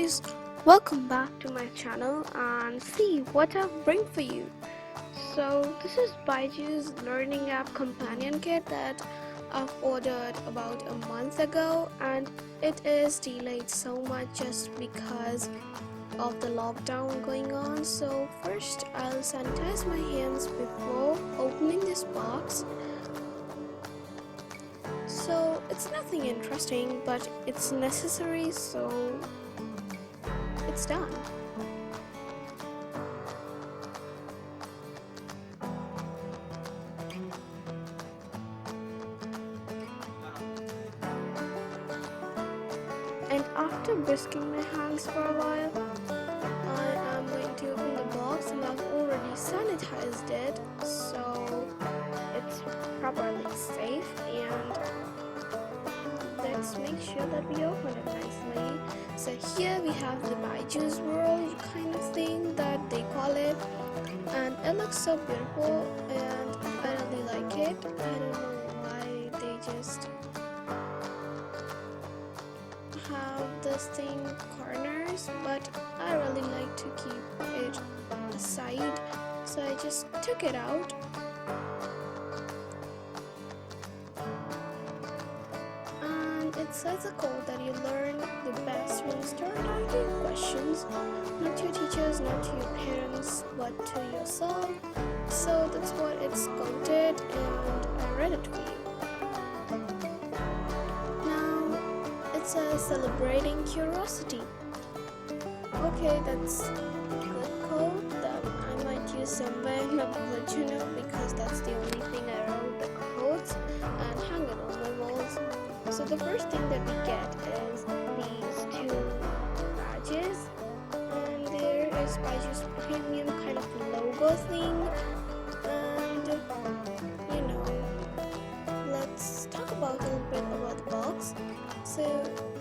guys, welcome back to my channel and see what I've bring for you. So this is Byju's learning app companion kit that I've ordered about a month ago, and it is delayed so much just because of the lockdown going on. So first I'll sanitize my hands before opening this box. So it's nothing interesting, but it's necessary, so it's done. And after whisking my hands for a while, I am going to open the box, and I've already sanitized it, so it's properly safe. And let's make sure that we open it nicely. So here we have the Byju's world kind of thing that they call it, and it looks so beautiful and I really like it. I don't know why they just have this thing corners, but I really like to keep it aside, so I just took it out. It says a quote that you learn the best when you start asking questions, not to your teachers, not to your parents, but to yourself. So that's what it's quoted, and I read it for you. Now it says celebrating curiosity. Okay, that's a good quote that I might use somewhere in my bullet journal, because that's the only thing I wrote the quotes and hang it on my walls. So the first thing that we get is these two badges, and there is Byju's premium kind of logo thing. And let's talk about a little bit about the box. So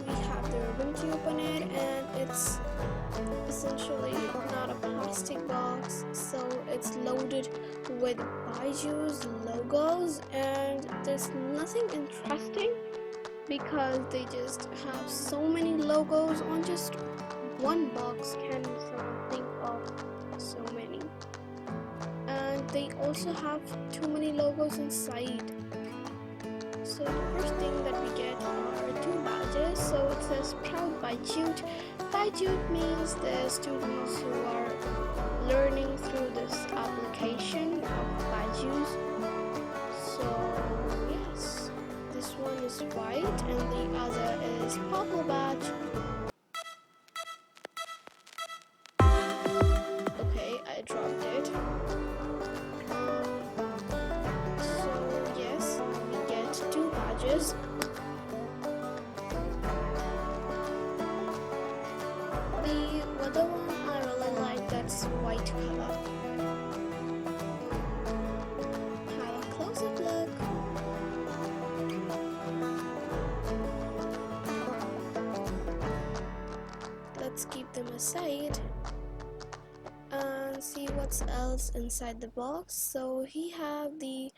we have the ribbon to open it, and it's essentially not a plastic box, so it's loaded with Byju's logos, and there's nothing interesting because they just have so many logos on just one box. Can someone think of so many? And they also have too many logos inside. So the first thing that we get are two badges. So it says Proud Byju. Byju means the students who are learning through this application of Byju's. So yes, this one is white and the other is purple badge. Okay, I dropped it. So yes, we get two badges. The other one I really like, that's white color. Have a close-up look. Let's keep them aside and see what's else inside the box. So he have the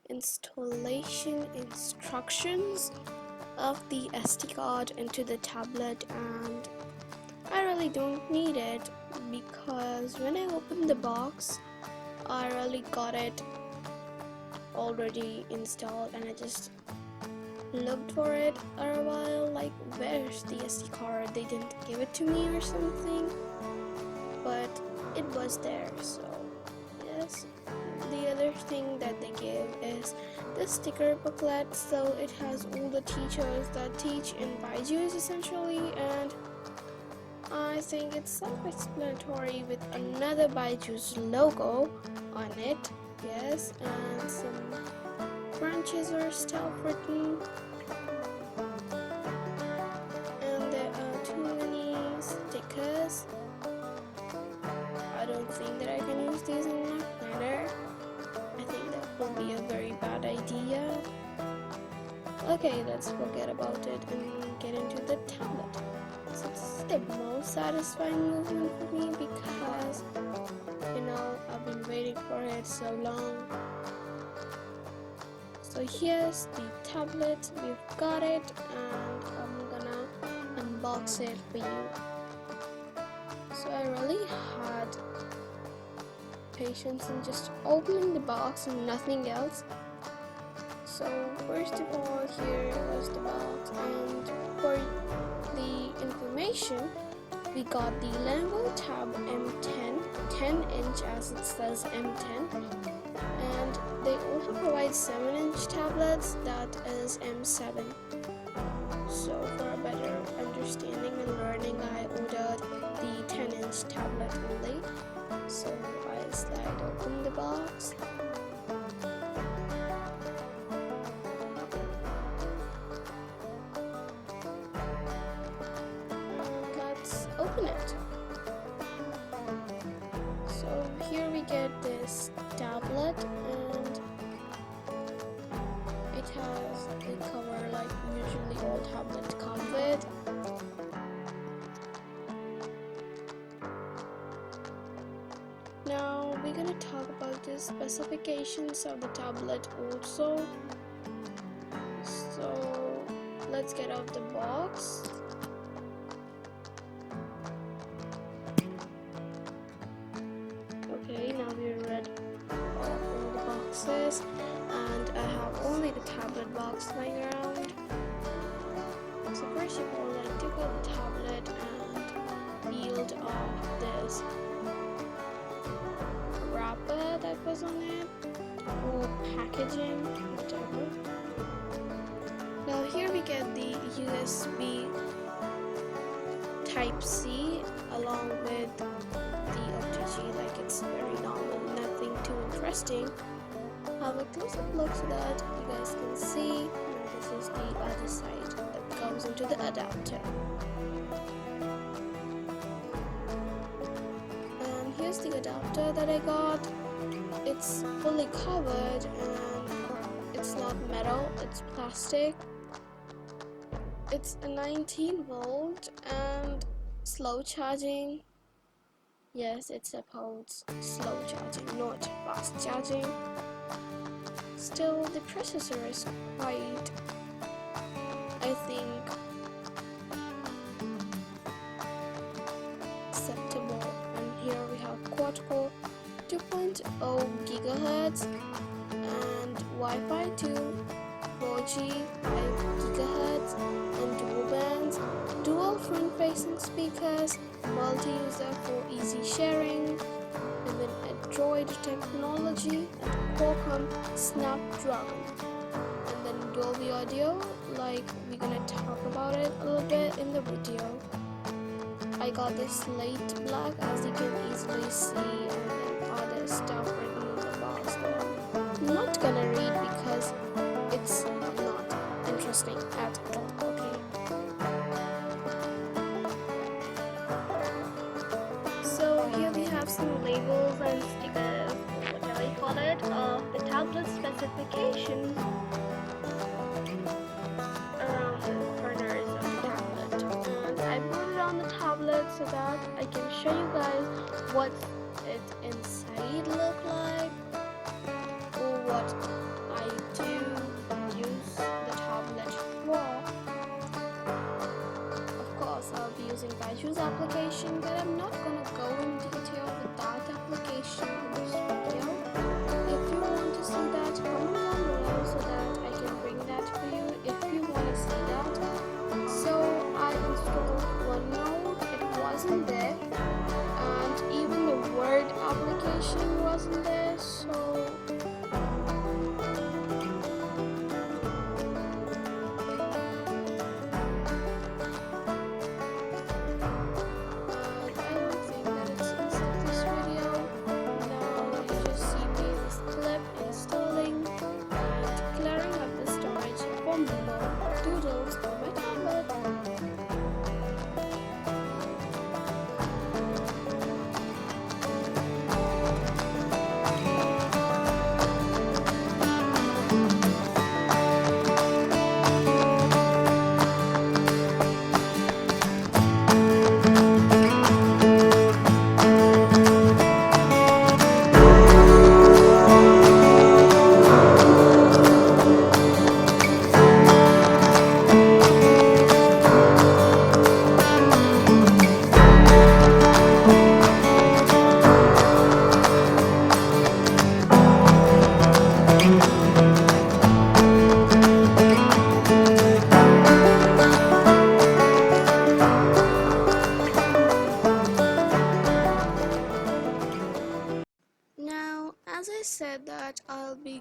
installation instructions of the SD card into the tablet, and I really don't need it because when I opened the box I really got it already installed, and I just looked for it a while, like where's the SD card, they didn't give it to me or something, but it was there. So yes, the other thing that they give is the sticker booklet, so it has all the teachers that teach in Byju's essentially, and I think it's self-explanatory with another Byju's logo on it. Yes, and some branches or stuff written, and there are too many stickers. I don't think that I can use these in my planner. I think that will be a very bad idea. Okay, let's forget about it and get into the tablet. So this is the most satisfying movement for me because I've been waiting for it so long. So here's the tablet, we've got it, and I'm gonna unbox it for you. I really had patience in just opening the box and nothing else. So first of all, here was the box, and for the information, we got the Lenovo Tab M10, 10-inch as it says M10, and they also provide 7-inch tablets that is M7. So for a better understanding and learning, I ordered the 10-inch tablet only. So I slide open the box. And let's open it. So here we get this tablet, and it has the cover like usually all tablets come with. Now we're gonna talk about the specifications of the tablet also. So let's get out the box. Okay, now we're read all the boxes, and I have only the tablet box lying around. So first of all, I took out the tablet and peeled off this wrapper that was on it, or packaging, whatever. Now here we get the USB Type-C along with the OTG, like it's very normal, nothing too interesting. Have a close-up look so that you guys can see. And this is the other side that goes into the adapter. And here's the adapter that I got. It's fully covered and it's not metal, it's plastic. It's a 19 volt and slow charging. Yes, it supports slow charging, not fast charging. Still, the processor is quite, I think, acceptable. And here we have quad-core 2.0 GHz and Wi-Fi 2, 4G, 5 GHz, and dual bands, dual front-facing speakers, multi-user for easy sharing, and then Android technology and Qualcomm Snapdragon, and then Dolby Audio, like we're gonna talk about it a little bit in the video. I got this slate black, as you can easily see, and then other stuff written in the box that I'm not gonna read because it's not interesting at all. Okay. So here we have some labels and stickers, whatever you call it, of the tablet specifications around the corners of the tablet. And I put it on the tablet so that I can show you guys what it inside look like, or what I do use the tablet for. Of course, I'll be using Byju's application, but I'm not gonna go in detail with that application in this video. If you want to see that, comment down below so that I can bring that for you if you want to see that. So I installed OneNote, it wasn't there, and even the Word application wasn't there, so I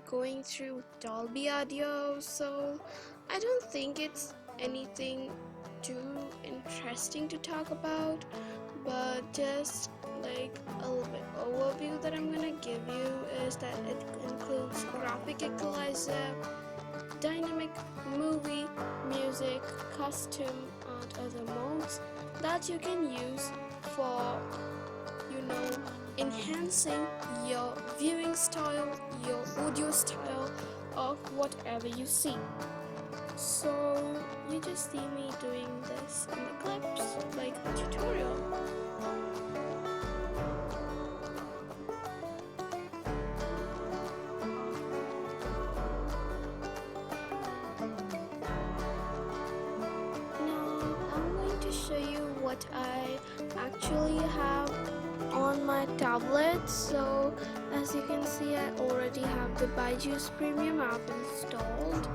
going through Dolby Audio, so I don't think it's anything too interesting to talk about, but just like a little bit overview that I'm gonna give you is that it includes graphic equalizer, dynamic movie, music, custom, and other modes that you can use for, enhancing your viewing style, your audio style of whatever you see. So you just see me doing this in the clips, like a tutorial. Now I'm going to show you what I actually have on my tablet. So as you can see, I already have the Byju's premium app installed.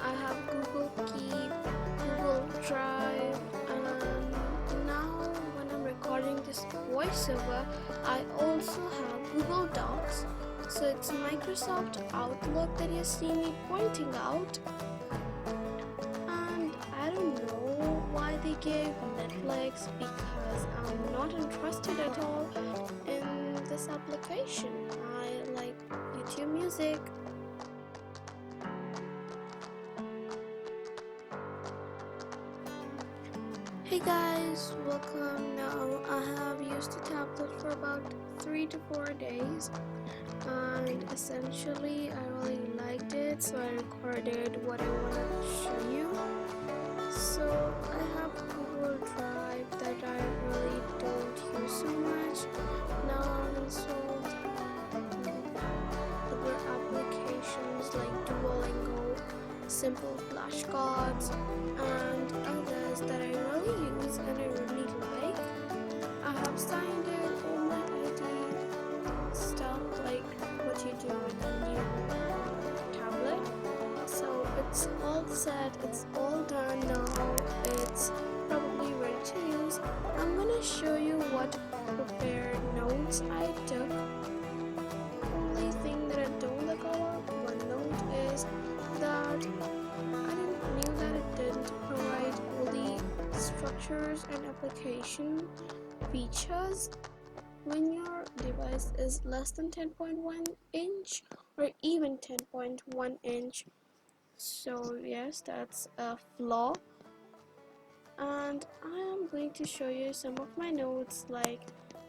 I have Google Keep, Google Drive, and now when I'm recording this voiceover, I also have Google Docs. So it's Microsoft Outlook that you see me pointing out. And I don't know why they gave Netflix, because I'm not interested at all in this application. I like YouTube Music. Hey guys, welcome. Now I have used the tablet for about 3 to 4 days, and essentially I really liked it, so I recorded what I wanted to show you. So I have Google Drive that I really don't use so much. Now I've installed other applications like Duolingo, simple flashcards, and others that I really use and I really like. I have signed in all my ID stuff, like what you do with a new tablet. So it's all set, it's all done now, it's probably ready to use. I'm gonna show you what prepared notes I took. Only thing that I don't like about OneNote is that I knew that it didn't provide all the structures and application features when your device is less than 10.1 inch or even 10.1 inch. So yes, that's a flaw. And I am going to show you some of my notes, like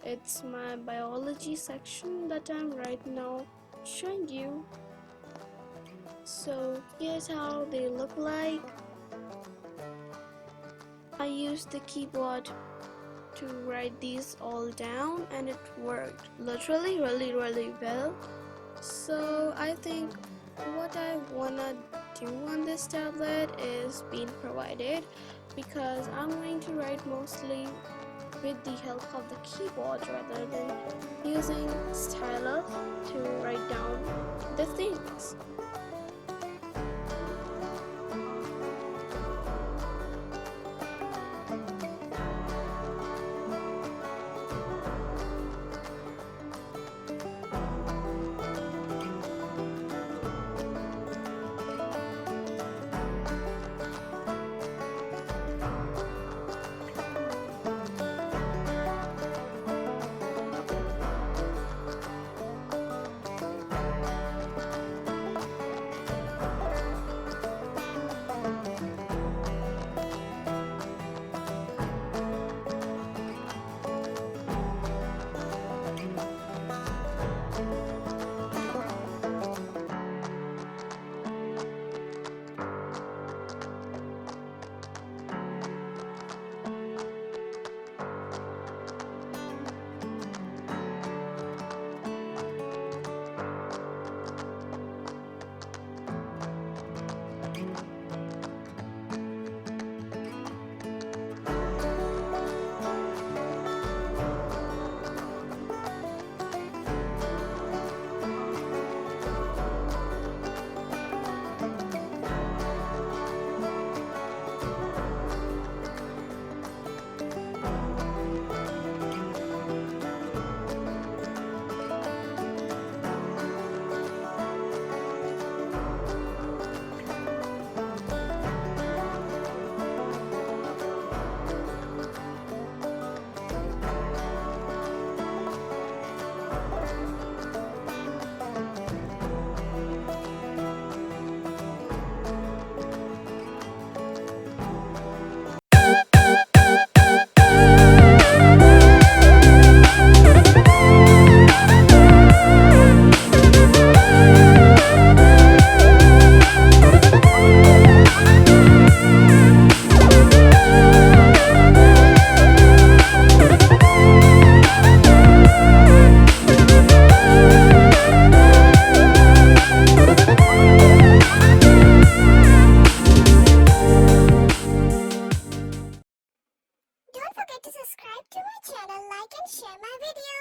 it's my biology section that I'm right now showing you. So here's how they look like. I used the keyboard to write these all down and it worked literally really well. So I think what I wanna do on this tablet is being provided, because I'm going to write mostly with the help of the keyboard rather than using stylus to write down the things. share my video.